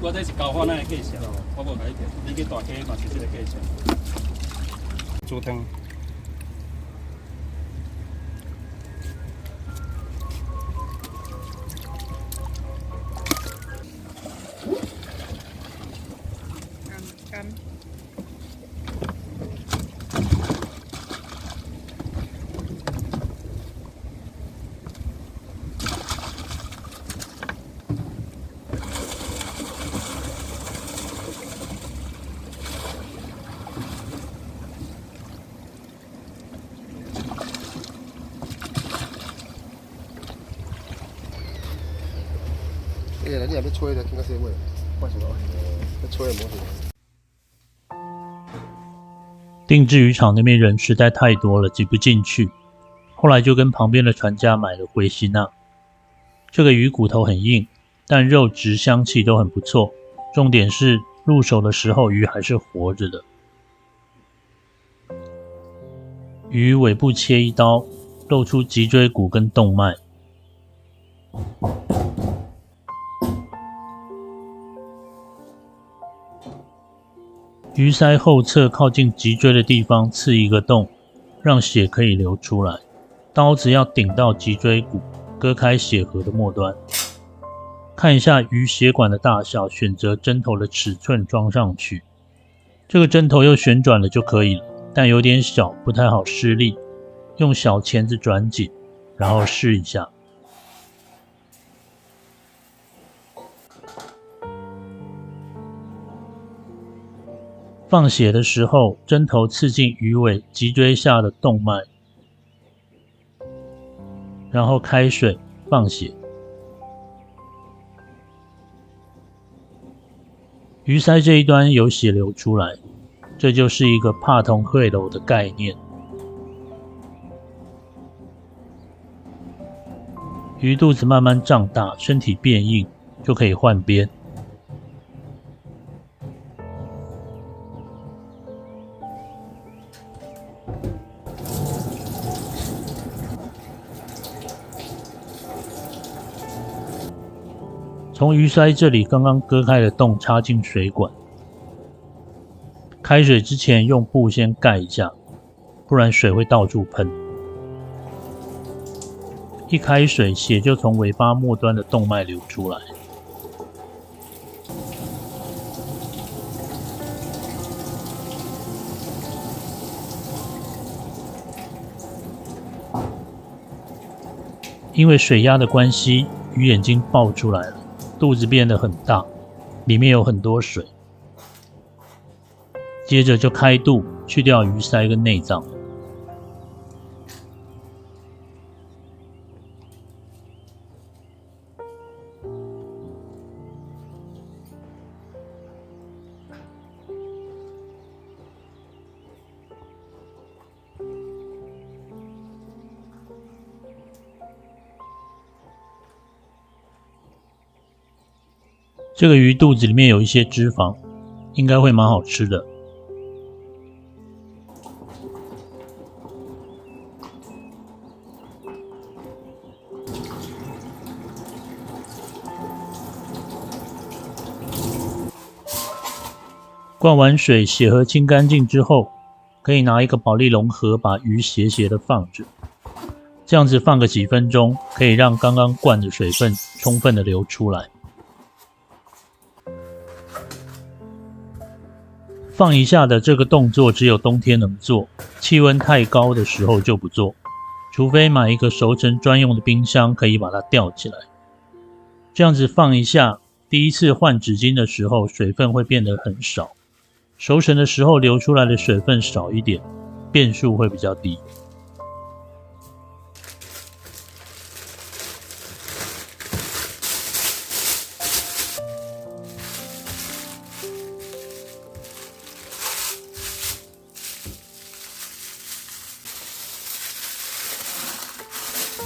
我这是交换那个计数，我无甲你骗，你去大溪嘛是这个计数。猪汤。干。你也要吹的，听个声味，我是讲，要吹也无事。定制渔场那边人实在太多了，挤不进去。后来就跟旁边的船家买了回西那。这个鱼骨头很硬，但肉质香气都很不错。重点是入手的时候鱼还是活着的。鱼尾部切一刀，露出脊椎骨跟动脉。鱼鳃后侧靠近脊椎的地方刺一个洞，让血可以流出来。刀子要顶到脊椎骨，割开血河的末端。看一下鱼血管的大小，选择针头的尺寸装上去。这个针头又旋转了就可以了，但有点小，不太好施力。用小钳子转紧，然后试一下。放血的时候，针头刺进鱼尾脊椎下的动脉，然后开水放血。鱼鳃这一端有血流出来，这就是一个帕同会楼的概念。鱼肚子慢慢胀大，身体变硬，就可以换边。从鱼鳃这里刚刚割开的洞插进水管，开水之前用布先盖一下，不然水会到处喷。一开水，血就从尾巴末端的动脉流出来。因为水压的关系，鱼眼睛爆出来了。肚子变得很大，里面有很多水。接着就开肚，去掉鱼鳃跟内脏。这个鱼肚子里面有一些脂肪，应该会蛮好吃的。灌完水，血河清干净之后，可以拿一个保丽龙盒把鱼斜斜的放着，这样子放个几分钟，可以让刚刚灌的水分充分的流出来。放一下的这个动作只有冬天能做，气温太高的时候就不做，除非买一个熟成专用的冰箱，可以把它吊起来。这样子放一下，第一次换纸巾的时候水分会变得很少，熟成的时候流出来的水分少一点，变数会比较低。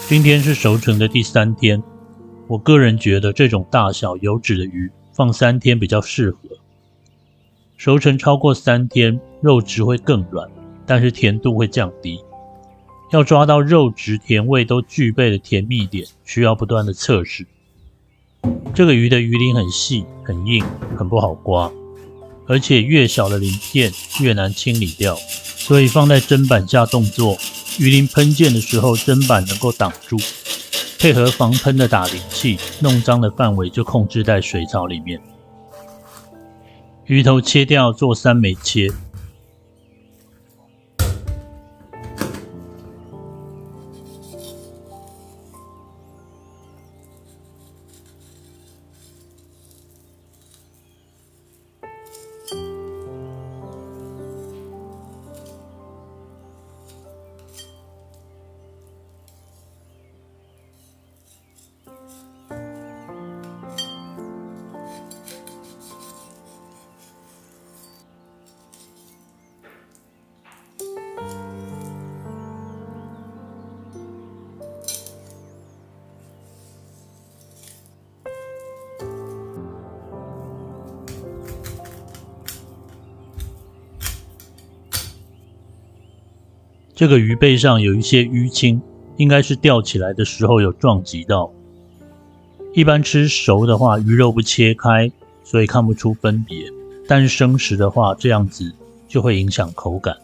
今天是熟成的第3天，我个人觉得这种大小油脂的鱼放3天比较适合。熟成超过3天，肉质会更软，但是甜度会降低。要抓到肉质甜味都具备的甜蜜点，需要不断的测试。这个鱼的鱼鳞很细、很硬、很不好刮，而且越小的鳞片越难清理掉，所以放在砧板下动作，鱼鳞喷溅的时候砧板能够挡住，配合防喷的打鳞器，弄脏的范围就控制在水槽里面。鱼头切掉做3枚切。这个鱼背上有一些淤青，应该是钓起来的时候有撞击到。一般吃熟的话，鱼肉不切开，所以看不出分别，但是生食的话，这样子就会影响口感。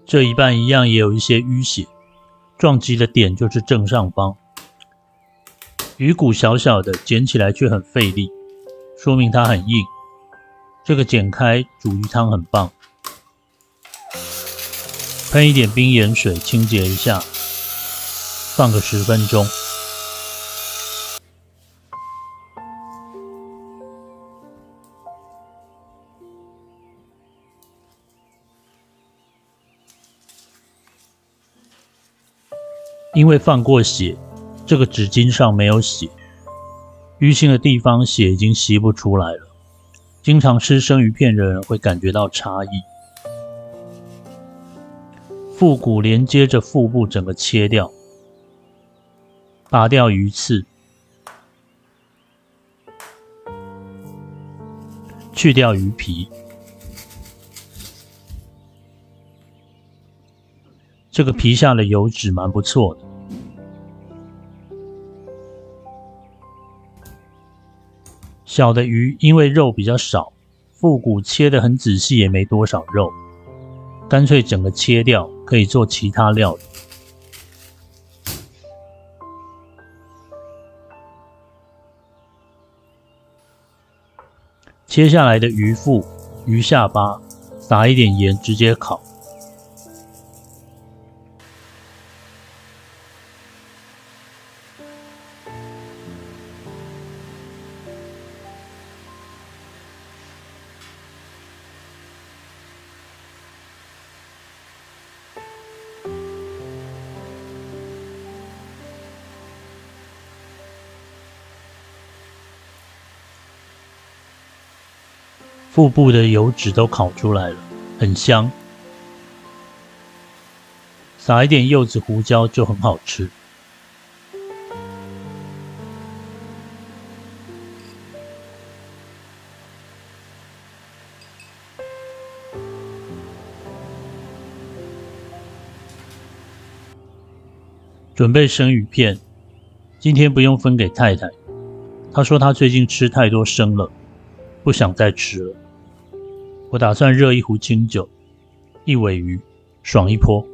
这一半一样也有一些淤血，撞击的点就是正上方。鱼骨小小的，捡起来却很费力，说明它很硬。这个剪开煮鱼汤很棒。喷一点冰盐水清洁一下，放个10分钟。因为放过血，这个纸巾上没有血，淤青的地方血已经吸不出来了。经常吃生鱼片的人会感觉到差异。腹骨连接着腹部整个切掉，拔掉鱼刺，去掉鱼皮。这个皮下的油脂蛮不错的。小的鱼因为肉比较少，腹骨切得很仔细也没多少肉，干脆整个切掉，可以做其他料理。切下来的鱼腹、鱼下巴，撒一点盐直接烤。腹部的油脂都烤出来了，很香。撒一点柚子胡椒就很好吃。准备生鱼片，今天不用分给太太，她说她最近吃太多生了，不想再吃了。我打算热一壶清酒，一尾鱼，爽一波。